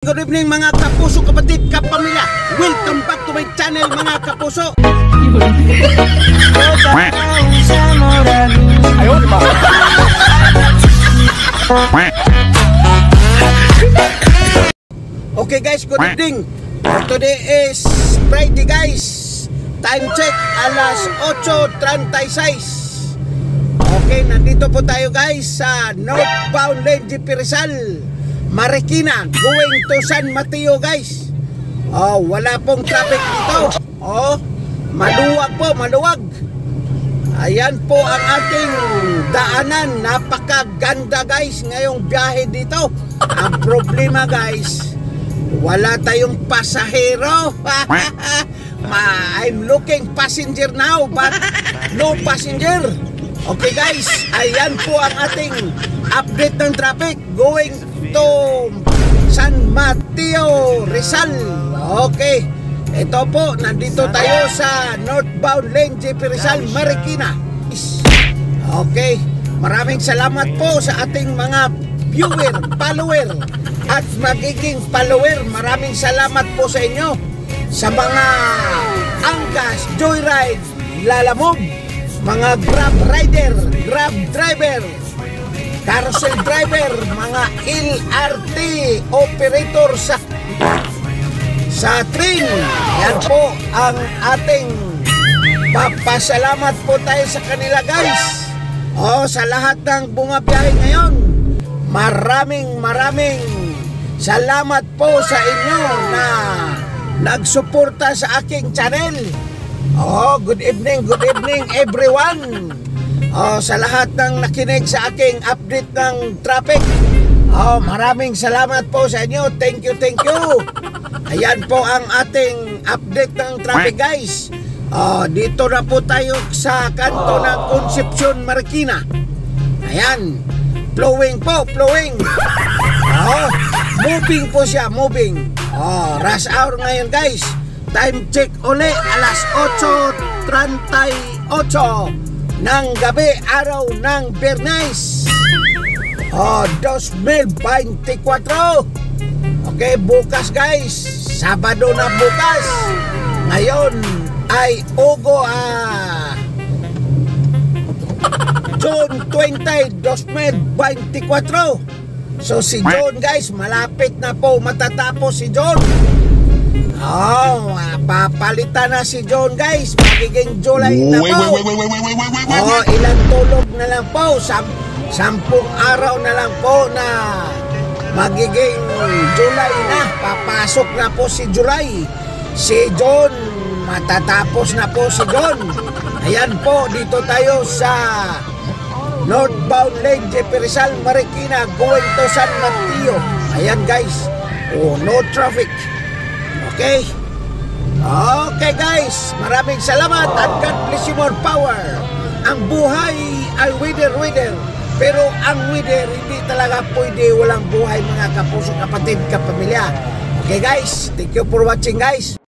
Good evening mga kapuso, kapatid, kapamilya. Welcome back to my channel mga kapuso. Ayun ba? Okay guys, good evening. Today is Friday guys. Time check alas 8:36. Okay, nandito po tayo guys sa northbound lane GP Rizal, Marikina, going to San Mateo guys. Wala pong traffic dito. Maluwag po, maluwag. Ayan po ang ating daanan. Napakaganda guys ngayong biyahe dito. Ang problema guys, wala tayong pasahero. I'm looking passenger now but no passenger. Okay guys, ayan po ang ating update ng traffic going to San Mateo, Rizal. Okay, ito po, nandito tayo sa northbound lane GP Rizal, Marikina. Okay, maraming salamat po sa ating mga viewer, follower at magiging follower. Maraming salamat po sa inyo, sa mga angkas, joyride, lalamog, mga grab rider, grab driver, carousel driver, mga LRT operator sa train. Yan po ang ating papasalamat po tayo sa kanila guys. Sa lahat ng bumabiyahe ngayon, maraming salamat po sa inyo na nagsuporta sa aking channel. Good evening everyone. Sa lahat ng nakinig sa aking update ng traffic, maraming salamat po sa inyo. Thank you. Ayan po ang ating update ng traffic guys. Dito na po tayo sa kanto ng Concepcion, Marikina. Ayan, flowing po, flowing. Moving po siya, moving. Rush hour ngayon guys. Time check uli alas 8:38 ng gabi, araw ng Biyernes, 2024. Okay, bukas guys, Sabado na bukas. Ngayon ay June 20, 2024. So si John guys, malapit na po matatapos si John. Papalitan na si John guys. Magiging July na po. Ilang tulog na lang po, 10 araw na lang po na magiging July na. Papasok na po si July. Si John, matatapos na po si John. Ayan po, dito tayo sa northbound lane GP Rizal, Marikina, going to San Mateo. Ayan guys, no traffic. Okay guys, maraming salamat at God bless you, more power. Ang buhay ay wither, pero ang wither hindi talaga pwede walang buhay mga kapuso, kapatid, kapamilya. Okay guys, thank you for watching guys.